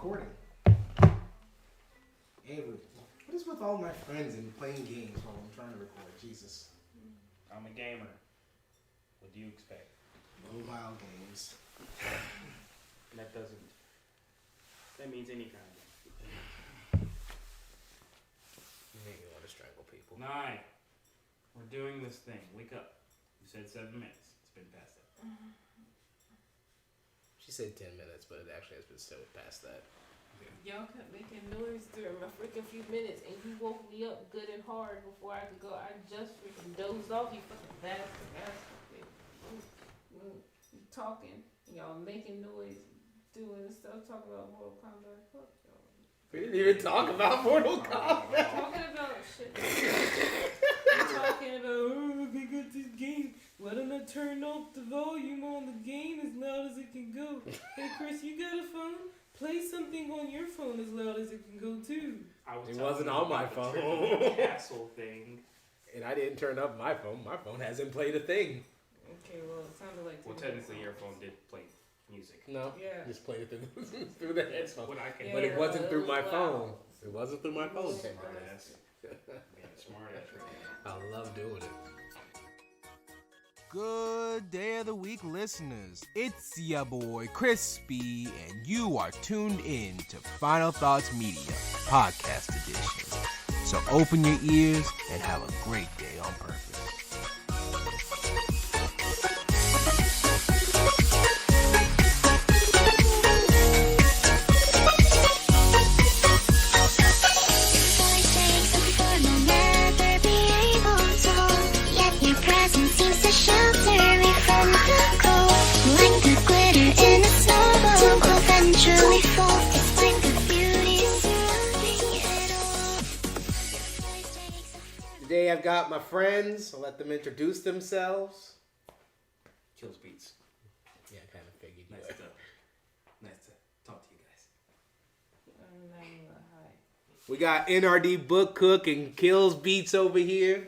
recording. Hey, what is with all my friends and playing games while I'm trying to record? Jesus. I'm a gamer. What do you expect? Mobile games. That means any kind of You make me want to strangle people. 9. We're doing this thing. Wake up. You said 7 minutes. It's been past that. She said 10 minutes, but it actually has been so past that. Y'all kept making noise during my freaking few minutes, and you woke me up good and hard before I could go. I just freaking dozed off. You fucking bastard. You talking, y'all making noise, doing stuff, talking about Mortal Kombat. Fuck y'all. We didn't even talk about Mortal Kombat. Talking about shit. You're talking about, oh, we got this game. Why don't I turn off the volume on the game as loud as it can go? Hey, Chris, you got a phone? Play something on your phone as loud as it can go, too. It wasn't on my phone. Castle thing. And I didn't turn up my phone. My phone hasn't played a thing. Okay, well, it sounded like... Well, technically, your phone did play music. No, Yeah. just played it through the headphones. What I can Yeah, But it wasn't through my loud. phone. It wasn't through my phone. Smart ass. Smart ass right now. I love doing it. Good day of the week, listeners. It's your boy Crispy, and you are tuned in to Final Thoughts Media Podcast Edition. So open your ears and have a great day on purpose. Today I've got my friends. I'll let them introduce themselves. Kills beats. Yeah, I kind of figured you Nice would. to talk to you guys. We got NRD Book Cook and Kills Beats over here.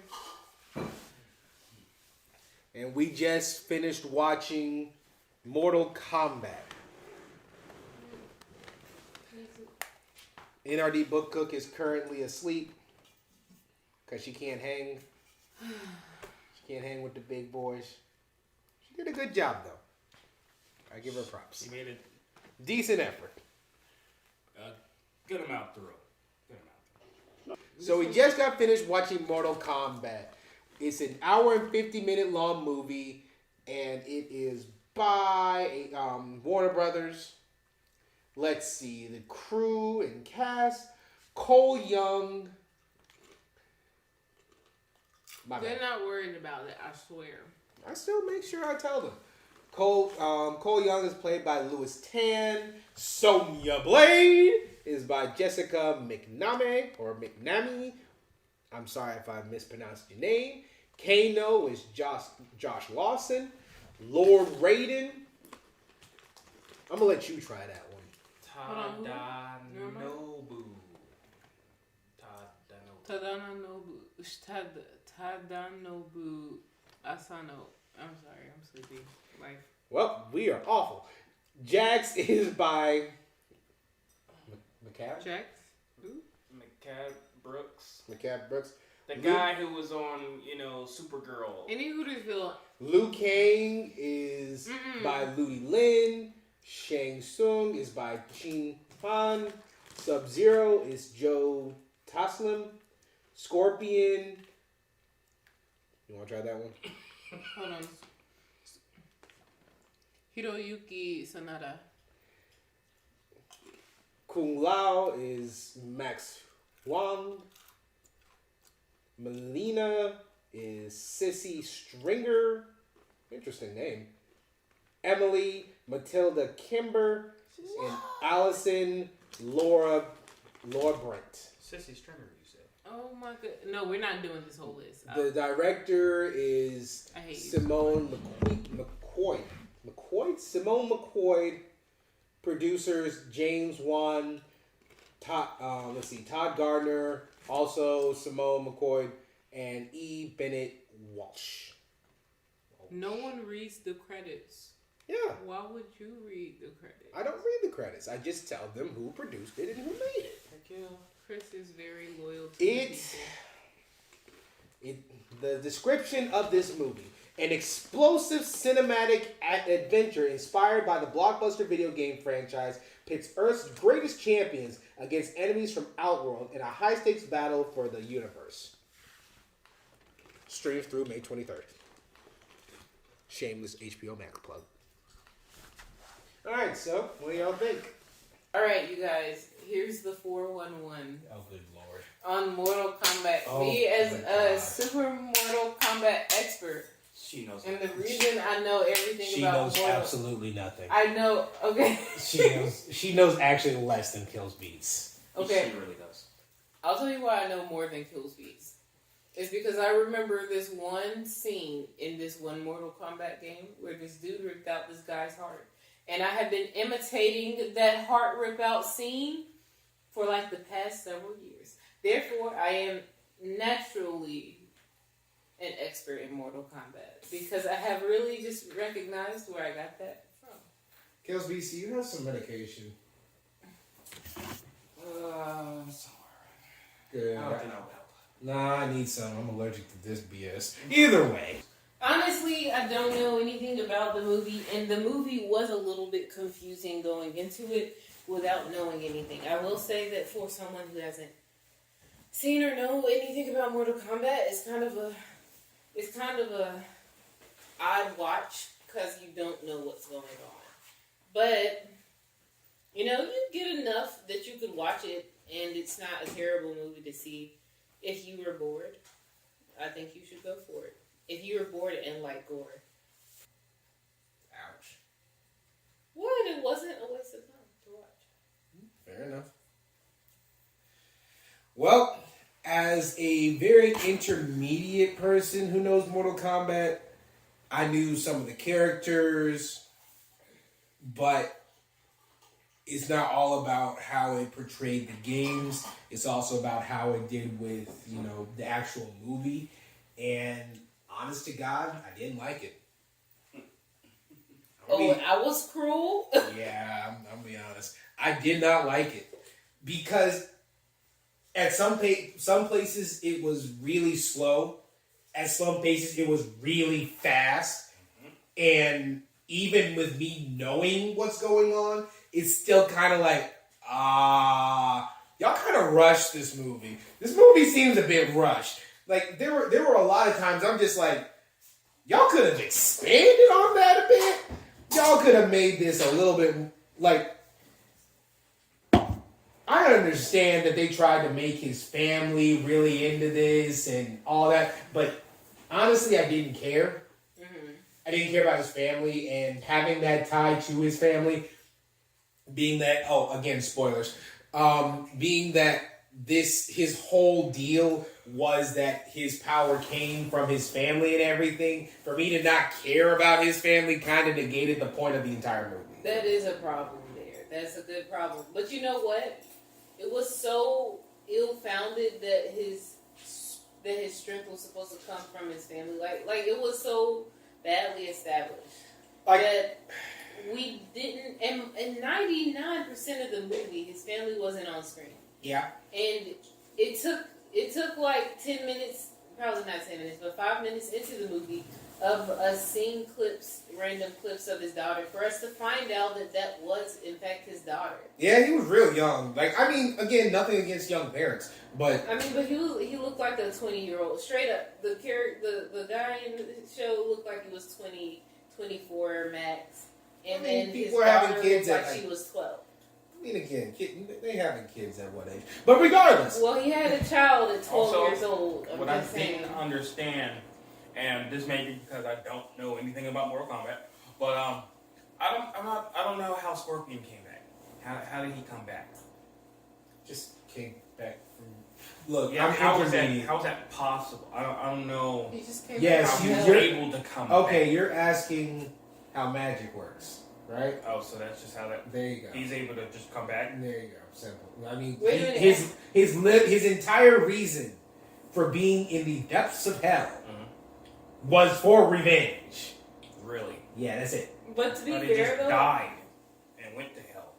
And we just finished watching Mortal Kombat. NRD Book Cook is currently asleep because she can't hang. She can't hang with the big boys. She did a good job, though. I give her props. You made it Decent effort. a good amount through. So we just got finished watching Mortal Kombat. It's an hour and 50-minute long movie, and it is by Warner Brothers. Let's see, the crew and cast: Cole Young. They're not worried about it, I swear. I still make sure I tell them. Cole Young is played by Louis Tan. Sonya Blade is by Jessica McNamee. I'm sorry if I mispronounced your name. Kano is Josh Lawson. Lord Raiden. I'm gonna let you try that one. Tadanobu. Tadanobu Asano. I'm sorry, I'm sleepy. Life. Well, we are awful. Jax is by McCab. Jax? McCab Brooks. McCab Brooks. The guy who was on, Supergirl. Any Hootersville. Liu Kang is by Ludi Lin. Shang Tsung is by Chin Han. Sub-Zero is Joe Taslim. Scorpion. You want to try that one? Hold on. Hiroyuki Sanada. Kung Lao is Max Wang. Melina is Sissy Stringer. Interesting name. Emily Matilda Kimber. And Allison Laura Brent. Sissy Stringer, you said. Oh my god. No, we're not doing this whole list. The director is I hate Simone McCoy. Simone McCoy. Producers James Wan. Todd Gardner. Also Simone McCoy and E. Bennett Walsh. No one reads the credits. Yeah. Why would you read the credits? I don't read the credits. franchise. I just tell them who produced it and who made it. Chris is very loyal to The description of this movie: an explosive cinematic adventure inspired by the blockbuster video game franchise pits Earth's greatest champions against enemies from Outworld in a high-stakes battle for the universe. Streams through May 23rd. Shameless HBO Max plug. Alright, so what do y'all think? Alright, you guys, here's the 411. Oh, good lord. On Mortal Kombat. Oh, Me as my a God. Super Mortal Kombat expert. She knows. And the reason I know everything She about knows Mortal absolutely nothing. I know, okay. She knows actually less than Kills Beats. Okay. She really does. I'll tell you why I know more than Kills Beats. It's because I remember this one scene in this one Mortal Kombat game where this dude ripped out this guy's heart. And I have been imitating that heart rip out scene for like the past several years. Therefore, I am naturally an expert in Mortal Kombat because I have really just recognized where I got that from. Kills BC, you have some medication. Good. I don't think that would help. Nah, I need some. I'm allergic to this BS. Either way. Honestly, I don't know anything about the movie, and the movie was a little bit confusing going into it without knowing anything. I will say that for someone who hasn't seen or know anything about Mortal Kombat, it's kind of a odd watch because you don't know what's going on. But you know, you get enough that you could watch it, and it's not a terrible movie to see. If you were bored, I think you should go for it. If you were bored and like gore. Ouch. Well, and it wasn't a waste of time to watch. Fair enough. Well, as a very intermediate person who knows Mortal Kombat, I knew some of the characters, but it's not all about how it portrayed the games. It's also about how it did with, you know, the actual movie. And honest to God, I didn't like it. I was cruel. Yeah, I'm gonna be honest. I did not like it because at some places it was really slow. At some places it was really fast. And even with me knowing what's going on, it's still kind of like, y'all kind of rushed this movie. This movie seems a bit rushed. Like, there were a lot of times I'm just like, y'all could have expanded on that a bit. Y'all could have made this a little bit, like, I understand that they tried to make his family really into this and all that, but honestly, I didn't care. Mm-hmm. I didn't care about his family, and having that tie to his family, being that, again, spoilers, being that his whole deal was that his power came from his family and everything, for me to not care about his family kind of negated the point of the entire movie. That is a problem there. That's a good problem. But you know what? It was so ill-founded that his strength was supposed to come from his family. Like it was so badly established that we didn't. And 99% of the movie, his family wasn't on screen. Yeah. And it took like 10 minutes, probably not 10 minutes, but 5 minutes into the movie of us seeing random clips of his daughter for us to find out that was in fact his daughter. Yeah, he was real young. Like, I mean, again, nothing against young parents, but but he looked like a 20-year-old. Straight up, the guy in the show looked like he was 20, 24 max. And then his people are having daughter kids looked like at, she was 12. I mean, again, they having kids at what age? But regardless. Well, he had a child at 12 Also, years old. What I didn't understand, and this may be because I don't know anything about Mortal Kombat, but I don't know how Scorpion came back. How did he come back? Just came back from. Look, Yeah, I'm how is intermediate. that possible? I don't know. He just came Yes, back. How you're able to come back. Okay, you're asking how magic works, right? Oh, so that's just how that. There you go. He's able to just come back. There you go. Simple. I mean, Wait a minute. his entire reason for being in the depths of hell was for revenge. Really? Yeah, that's it. But to be But he fair, just though, died and went to hell.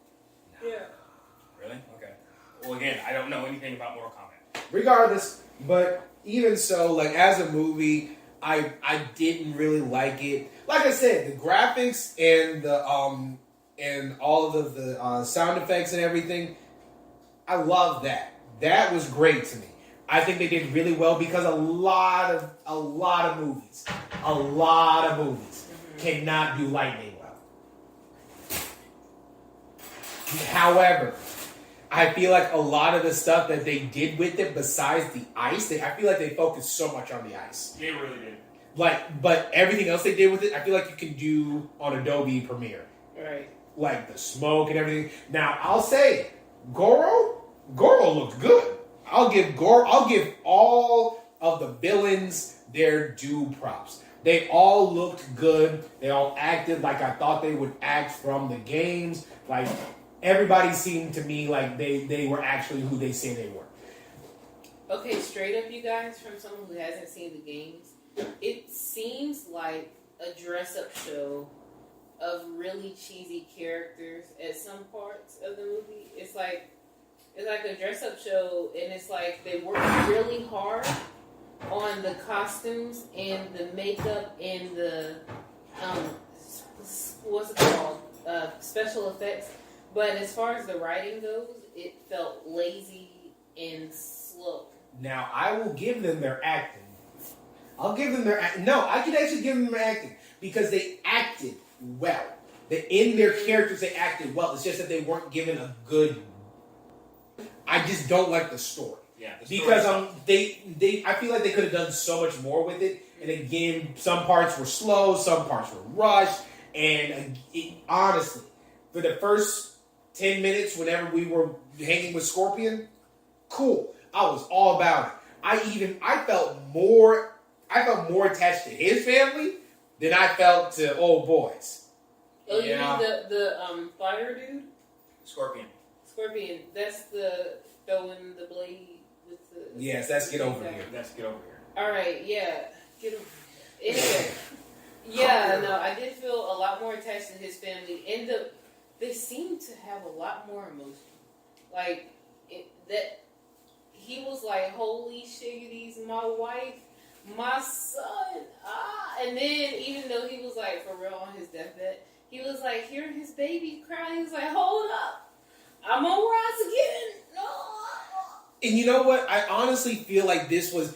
don't know anything about Mortal Kombat. Regardless, but even so, like as a movie, I didn't really like it. Like I said, the graphics and the and all of the sound effects and everything, I love that. That was great to me. I think they did really well because a lot of movies cannot do lightning well. However, I feel like a lot of the stuff that they did with it, besides the ice, I feel like they focused so much on the ice. They really did. But everything else they did with it, I feel like you can do on Adobe Premiere. Right. Like the smoke and everything. Now I'll say, Goro looked good. I'll give all of the villains their due props. They all looked good. They all acted like I thought they would act from the games. Like everybody seemed to me like they were actually who they say they were. Okay, straight up, you guys, from someone who hasn't seen the games, it seems like a dress-up show of really cheesy characters at some parts of the movie. It's like a dress-up show, and it's like they work really hard on the costumes and the makeup and the what's it called, special effects. But as far as the writing goes, it felt lazy and slow. Now I will give them their acting. I'll give them their no. I can actually give them their acting because they acted well. In their characters, they acted well. It's just that they weren't given a good. I just don't like the story. Yeah, because I feel like they could have done so much more with it. And again, some parts were slow, some parts were rushed, and honestly, for the first 10 minutes, whenever we were hanging with Scorpion, cool. I was all about it. I felt more attached to his family than I felt to old boys. Oh, you mean the fire dude? Scorpion. That's the throwing the blade with the. Yes, that's get over here. Let's get over here. All right, yeah, get over here. Anyway, yeah, no, I did feel a lot more attached to his family, and they seemed to have a lot more emotion. Like that, he was like, "Holy shiggities, my wife, my son." And then even though he was like for real on his deathbed, he was like hearing his baby crying. He was like, "Hold up, I'm gonna rise again." No. And you know what? I honestly feel like this was.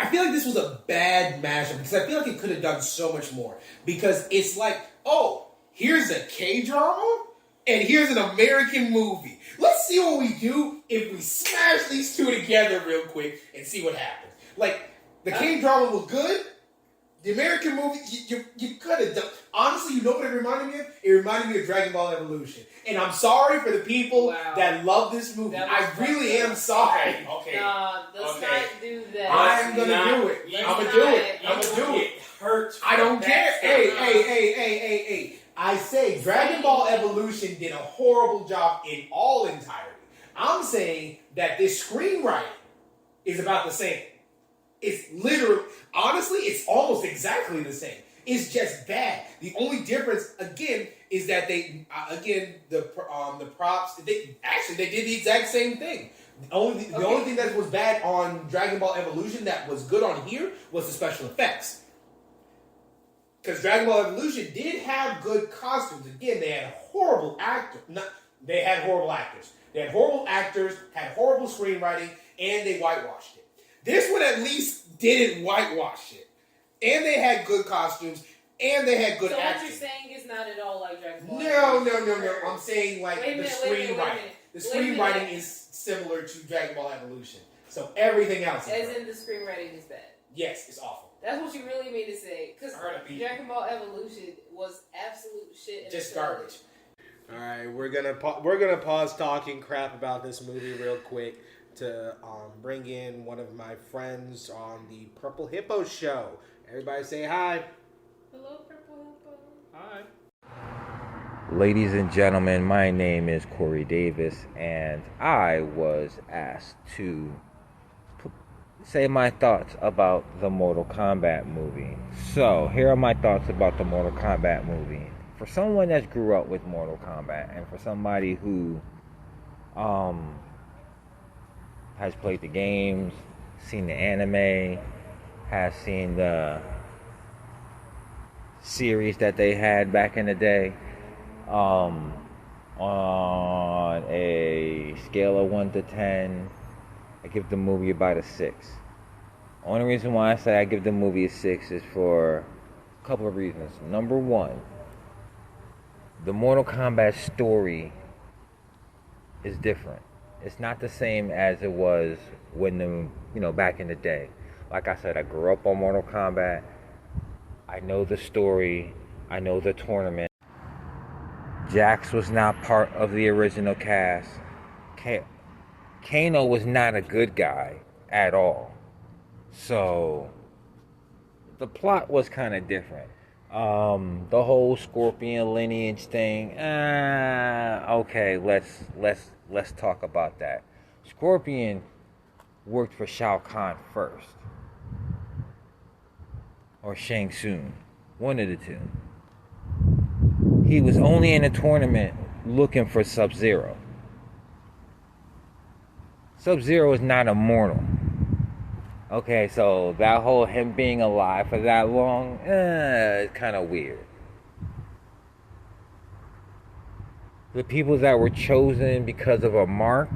I feel like this was a bad mashup because I feel like it could have done so much more. Because it's like, oh, here's a K-drama and here's an American movie. Let's see what we do if we smash these two together real quick and see what happens. Like, the K-drama was good. The American movie, you could have done. Honestly, you know what it reminded me of? It reminded me of Dragon Ball Evolution. And I'm sorry for the people that love this movie. I really am sorry. Okay. Let's not do that. I'm going to do it. I'm going to do it. I'm going to do it. Hurts. I don't care. Hey. I say Dragon Ball Evolution did a horrible job in all entirety. I'm saying that this screenwriting is about the same. It's literally, honestly, it's almost exactly the same. It's just bad. The only difference, again, is that the props, they did the exact same thing. The only thing that was bad on Dragon Ball Evolution that was good on here was the special effects. Because Dragon Ball Evolution did have good costumes. Again, they had horrible actors. They had horrible actors. They had horrible actors, had horrible screenwriting, and they whitewashed it. This one at least didn't whitewash it. And they had good costumes, and they had good acting. So what you're saying is not at all like Dragon Ball? No. I'm saying like the screenwriting. The screenwriting is similar to Dragon Ball Evolution. So everything else is As in the screenwriting is bad? Yes, it's awful. That's what you really mean to say. Because Dragon Ball Evolution was absolute shit. Just garbage. All right, we're gonna pause talking crap about this movie real quick to bring in one of my friends on the Purple Hippo show. Everybody say hi. Hello, Purple Hippo. Hi. Ladies and gentlemen, my name is Corey Davis, and I was asked to say my thoughts about the Mortal Kombat movie. So, here are my thoughts about the Mortal Kombat movie. For someone that grew up with Mortal Kombat, and for somebody who has played the games, seen the anime, has seen the series that they had back in the day. On a scale of 1 to 10, I give the movie about a 6. Only reason why I say I give the movie a 6 is for a couple of reasons. Number one, the Mortal Kombat story is different. It's not the same as it was when back in the day. Like I said, I grew up on Mortal Kombat. I know the story. I know the tournament. Jax was not part of the original cast. Kano was not a good guy at all. So the plot was kind of different. The whole Scorpion lineage thing. Okay, let's talk about that. Scorpion worked for Shao Kahn first, or Shang Tsung, one of the two. He was only in a tournament looking for Sub-Zero. Sub-Zero is not immortal. Okay, so that whole him being alive for that long, it's kind of weird. The people that were chosen because of a mark,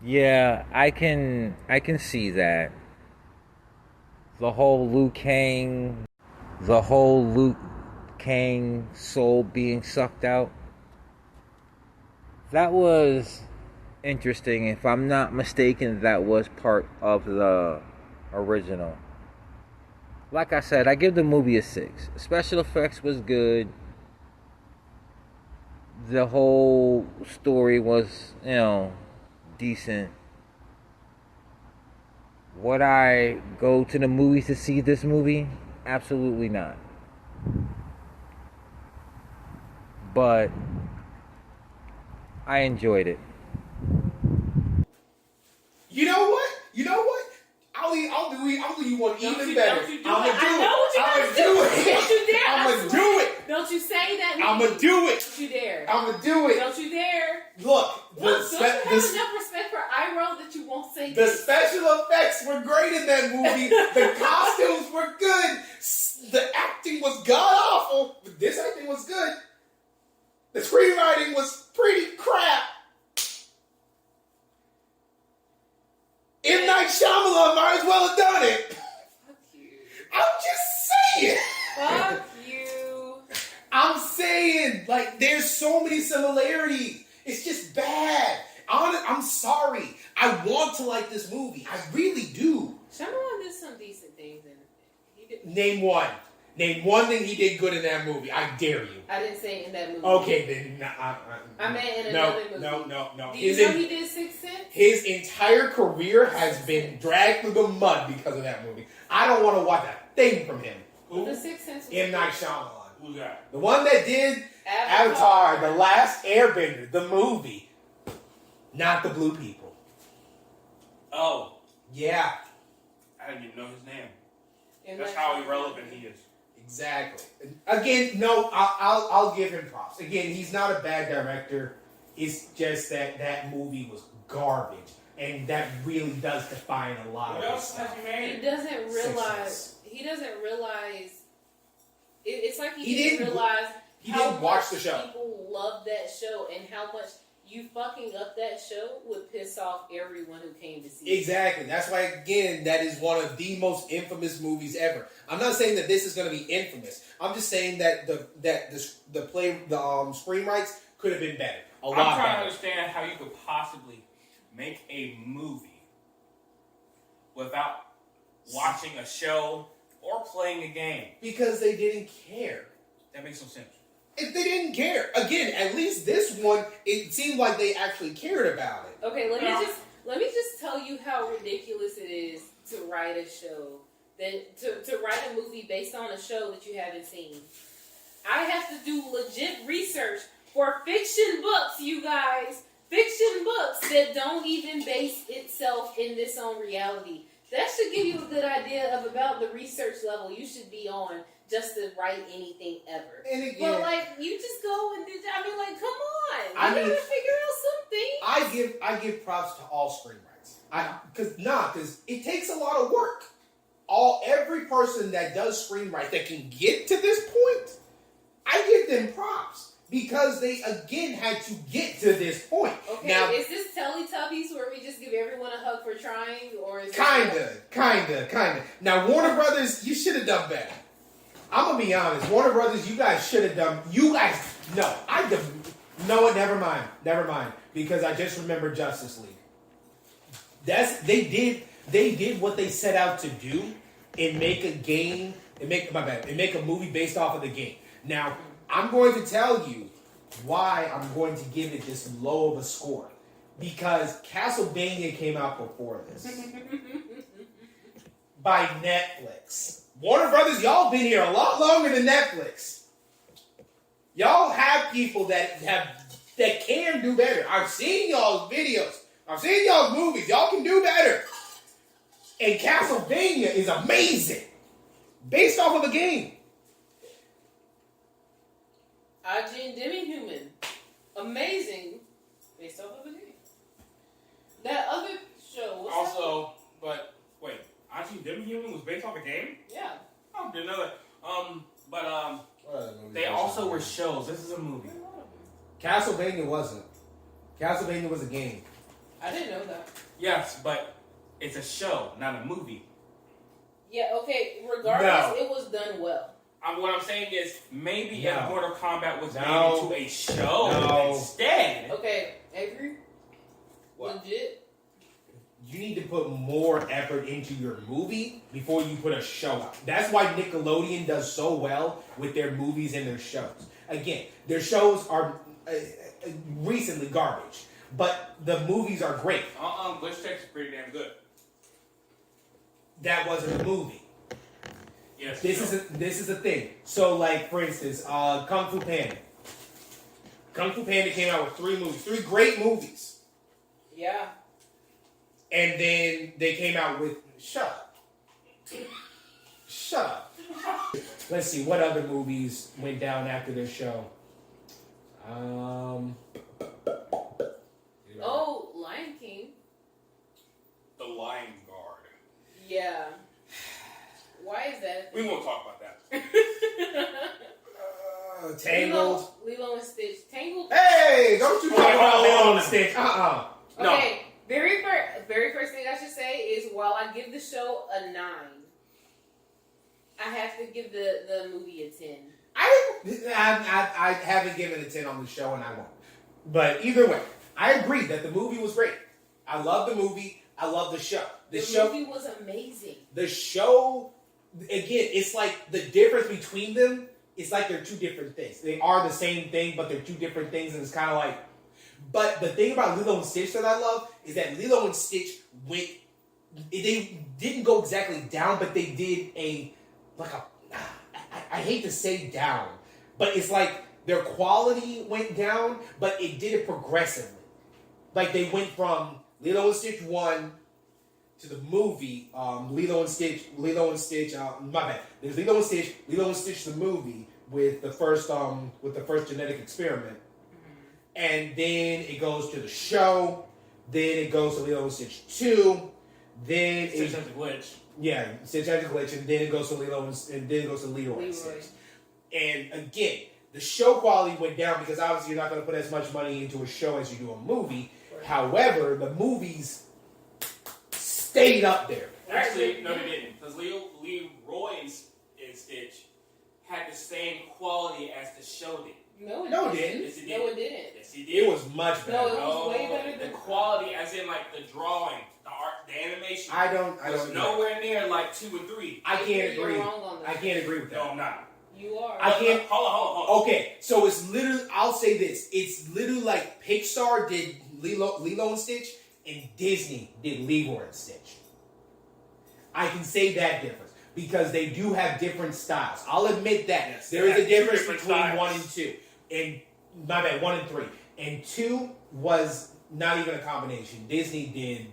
yeah, I can see that. The whole Liu Kang soul being sucked out, that was interesting. If I'm not mistaken, that was part of the original. Like I said, I give the movie a 6. Special effects was good. The whole story was, decent. Would I go to the movies to see this movie? Absolutely not. But I enjoyed it. You know what? I'll do you one even better. Don't you do it. I know what you're going to do. Don't you dare. I'm going to do it. Don't you say that. I'm going to do it. Don't you dare. I'm going to do it. Don't you dare. Look. Don't you have enough respect for Iroh that you won't say the this? special effects were great in that movie. The costumes were good. The acting was god-awful. But this acting was good. The screenwriting was pretty crap. M. Night Shyamalan might as well have done it. Fuck you. I'm just saying. Fuck you. I'm saying, there's so many similarities. It's just bad. I'm sorry. I want to like this movie. I really do. Shyamalan did some decent things, and he did. Name one. Name one thing he did good in that movie. I dare you. I didn't say in that movie. Okay, then. I meant in another movie. No. Do you know he did Sixth Sense? His entire career has been dragged through the mud because of that movie. I don't want to watch a thing from him. Who? The Sixth Sense was M. Night Shyamalan. Who's that? The one that did Avatar, The Last Airbender, the movie. Not the blue people. Oh. Yeah. I didn't even know his name. And That's how irrelevant he is. Exactly. Again, no, I'll give him props. Again, he's not a bad director. It's just that movie was garbage, and that really does define a lot What of else stuff. has he made? He doesn't realize. It's like he didn't realize. He how didn't watch much the show. People love that show, and how much you fucking up that show would piss off everyone who came to see it. Exactly. That's why, again, that is one of the most infamous movies ever. I'm not saying that this is going to be infamous. I'm just saying that the screenwrites could have been better. I'm trying to understand how you could possibly make a movie without watching a show or playing a game. Because they didn't care. That makes no sense. If they didn't care. Again, at least this one, it seemed like they actually cared about it. Okay, let me just tell you how ridiculous it is to write a show, to write a movie based on a show that you haven't seen. I have to do legit research for fiction books, you guys. Fiction books that don't even base itself in this own reality. That should give you a good idea of about the research level you should be on just to write anything ever. And again, but you just go and do. I mean, come on. You gotta figure out some I give props to all screenwrites. Because it takes a lot of work. Every person that does screenwrite that can get to this point, I give them props because they again had to get to this point. Okay, now, is this Teletubbies where we just give everyone a hug for trying, or is kinda? Now, Warner Brothers, you should have done better. I'm gonna be honest, Warner Brothers, you guys should have done. Never mind, because I just remembered Justice League. They did what they set out to do and make a movie based off of the game. Now, I'm going to tell you why I'm going to give it this low of a score. Because Castlevania came out before this. By Netflix. Warner Brothers, y'all been here a lot longer than Netflix. Y'all have people that can do better. I've seen y'all's videos. I've seen y'all's movies. Y'all can do better. And Castlevania is amazing. Based off of a game. Ajin Demi-Human. Amazing. Based off of a game. That other show. Also, but wait, Ajin Demi-Human was based off a game? Yeah. I didn't know that. They also were shows. This is a movie. Castlevania wasn't. Castlevania was a game. I didn't know that. Yes, but it's a show, not a movie. Yeah, okay. Regardless, it was done well. What I'm saying is, maybe if Mortal Kombat was made into a show instead. Okay, Avery? What? Legit? You need to put more effort into your movie before you put a show out. That's why Nickelodeon does so well with their movies and their shows. Again, their shows are recently garbage, but the movies are great. Glitch Tech's pretty damn good. That wasn't a movie. Yes. This is a thing. So, like, for instance, Kung Fu Panda. Kung Fu Panda came out with 3 great movies. Yeah. And then they came out with Shut Up. Let's see, what other movies went down after their show? Lion King. The Lion Guard. Yeah. Why is that? We won't talk about that. Tangled. Lilo and Stitch. Tangled. Hey, don't you talk about Lilo and Stitch. No. Okay, very first thing I should say is while I give the show a 9, I have to give the movie a 10. I haven't given a 10 on the show and I won't. But either way, I agree that the movie was great. I love the movie. I love the show. The movie was amazing. The show, again, it's like the difference between them, it's like they're two different things. They are the same thing, but they're two different things, and it's kind of like... But the thing about Lilo and Stitch that I love is that Lilo and Stitch they didn't go exactly down, but they did I hate to say down, but it's like their quality went down, but it did it progressively. Like they went from Lilo and Stitch 1 to the movie, Lilo and Stitch, my bad. There's Lilo and Stitch the movie with the first genetic experiment. And then it goes to the show, then it goes to Lilo and Stitch 2, then Stitch has a glitch. Yeah, Stitch has a glitch, and then it goes to Leroy and Stitch. And again, the show quality went down because obviously you're not going to put as much money into a show as you do a movie. Right. However, the movies stayed up there. Actually, no, they didn't. Because Leroy and Stitch had the same quality as the show did. No, it didn't. Yes, it did. No, it didn't. Yes, it did. It was much better. No, it was way better than the quality, as in like the drawing, the art, the animation. I don't nowhere near like 2 and 3. I can't agree. You're wrong on that. I can't agree with that. No, I'm not. You are. I can't. Hold on. Okay, so it's literally. I'll say this. It's literally like Pixar did Lilo and Stitch, and Disney did Leroy and Stitch. I can say that difference because they do have different styles. I'll admit that there is a difference between 1 and 2, and my bad, 1 and 3, and 2 was not even a combination. Disney did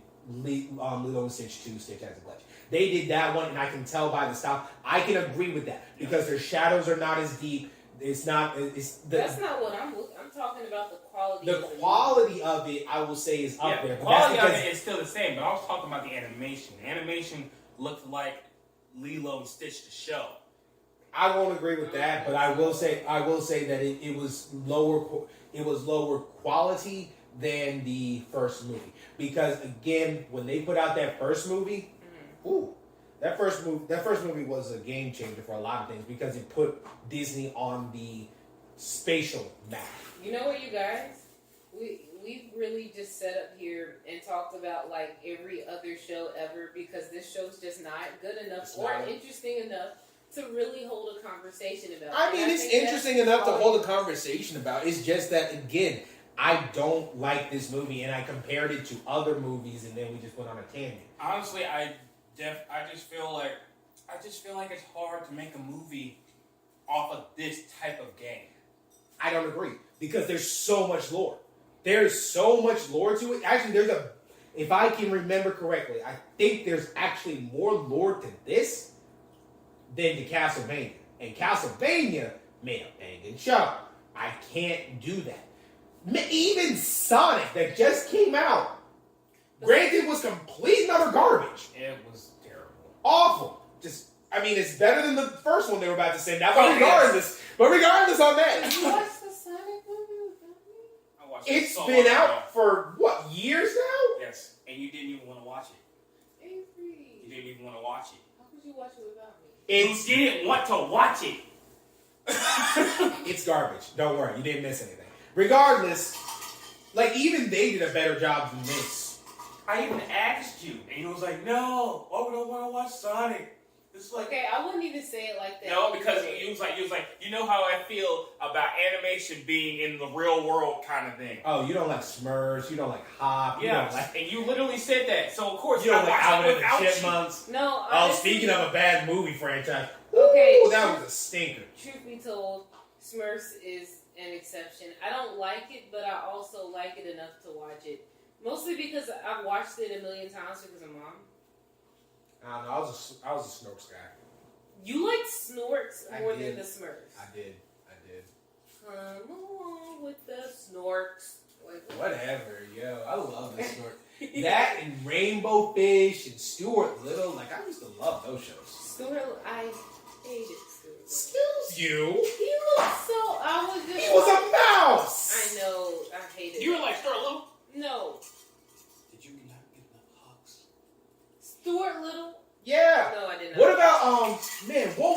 Lilo and Stitch 2, Stitch has a glitch. They did that one, and I can tell by the style. I can agree with that because their shadows are not as deep. It's not. That's not what I'm talking about the quality. The quality of it, I will say, is up there. The But quality that's of because it is still the same, but I was talking about the animation. The animation looked like Lilo and Stitch the show. I won't agree with that, but I will say that it was lower quality than the first movie, because again, when they put out that first movie, that first movie was a game changer for a lot of things, because it put Disney on the spatial map. You know what, you guys? We've really just set up here and talked about like every other show ever, because this show's just not good enough interesting enough to really hold a conversation about. I mean, it's interesting enough to hold a conversation about. It's just that, again, I don't like this movie, and I compared it to other movies, and then we just went on a tangent. Honestly, I just feel like it's hard to make a movie off of this type of game. I don't agree, because there's so much lore. There's so much lore to it. Actually, if I can remember correctly, I think there's actually more lore to this than to Castlevania. And Castlevania made a banging show. I can't do that. Even Sonic, that just came out, granted, was complete and utter garbage. It was terrible. Awful. It's better than the first one they were about to send out. But regardless on that. You watched the Sonic movie without me? I watched It's so been long out ago. for, what, years now? Yes, and you didn't even want to watch it. Avery. You didn't even want to watch it. How could you watch it without me? You didn't want to watch it. It's garbage. Don't worry, you didn't miss anything. Regardless, even they did a better job than this. I even asked you, and you was like, "No, why would I want to watch Sonic?" It's like, Okay, I wouldn't even say it like that. no, because you was like, you know how I feel about animation being in the real world kind of thing. Oh, you don't like Smurfs, you don't like Hop, you don't like... and you literally said that. So of course You don't I like watched Alvin it and without the you. Chipmunks. No, Oh, honestly, speaking of a bad movie franchise. Okay. Ooh, that was a stinker. Truth be told, Smurfs is an exception. I don't like it, but I also like it enough to watch it. Mostly because I've watched it a million times because of Mom. I don't know, I was a Snorks guy. You like Snorks more I than did. the Smurfs. I did. Come along with the Snorks. Whatever, yo. I love the Snork. That and Rainbow Fish and Stuart Little. I used to love those shows. Stuart, I hated Stuart. Excuse you? He looked so. I was just. He was a mouse! I know. I hated You were like Stuart Little. No. Did you not get enough hugs? Stuart Little? Yeah. No, I did not. What about what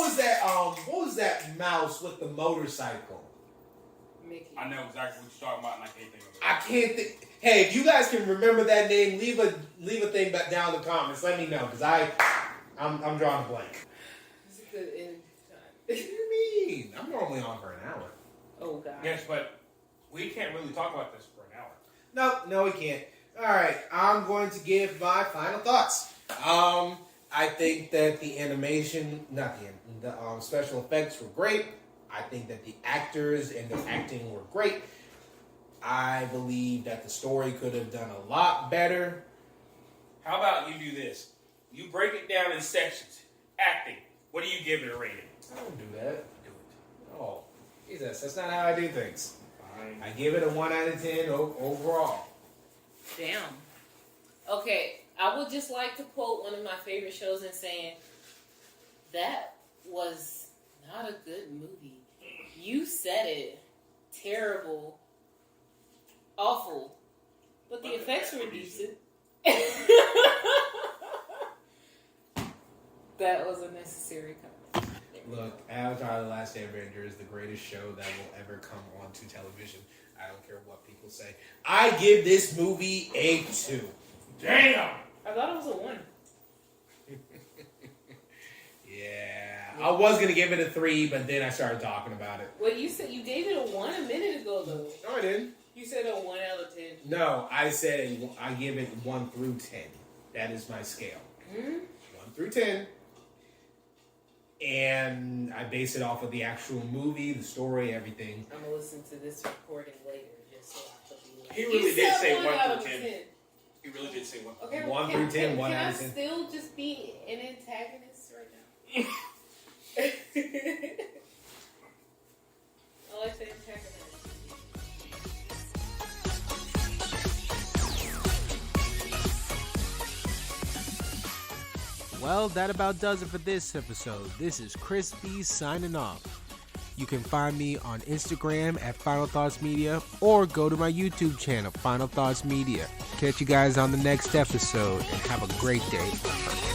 was that mouse with the motorcycle? Mickey. I know exactly what you're talking about, and I can't think of it. I can't think. Hey, if you guys can remember that name, leave a thing back down in the comments. Let me know, because I'm drawing a blank. It's a good end time. What do you mean? I'm normally on for an hour. Oh God. Yes, but we can't really talk about this for an hour. No, we can't. All right, I'm going to give my final thoughts. I think that the animation, the special effects were great. I think that the actors and the acting were great. I believe that the story could have done a lot better. How about you do this? You break it down in sections. Acting. What do you give it a rating? I don't do that. Do it. Oh, Jesus, that's not how I do things. Fine. I give it a 1 out of 10 overall. Damn. Okay, I would just like to quote one of my favorite shows in saying, that was not a good movie. You said it. Terrible. Awful. But the effects were decent. That was a necessary comment. Look, Avatar: The Last Airbender is the greatest show that will ever come onto television. I don't care what people say. I give this movie a 2. Damn! I thought it was a 1. Yeah. I was going to give it a 3, but then I started talking about it. Well, you said you gave it a 1 a minute ago, though. No, I didn't. You said a 1 out of 10. No, I said I give it 1 through 10. That is my scale. 1 through 10. And I base it off of the actual movie, the story, everything. I'm going to listen to this recording later just so I could be like, He really "You did said say 1 1 out through of 10. He really did say 1. Okay, 1 through 10, 1 out of 10. Can I still just be an antagonist right now? I like the antagonist. Well, that about does it for this episode. This is Chris B signing off. You can find me on Instagram at Final Thoughts Media or go to my YouTube channel, Final Thoughts Media. Catch you guys on the next episode and have a great day.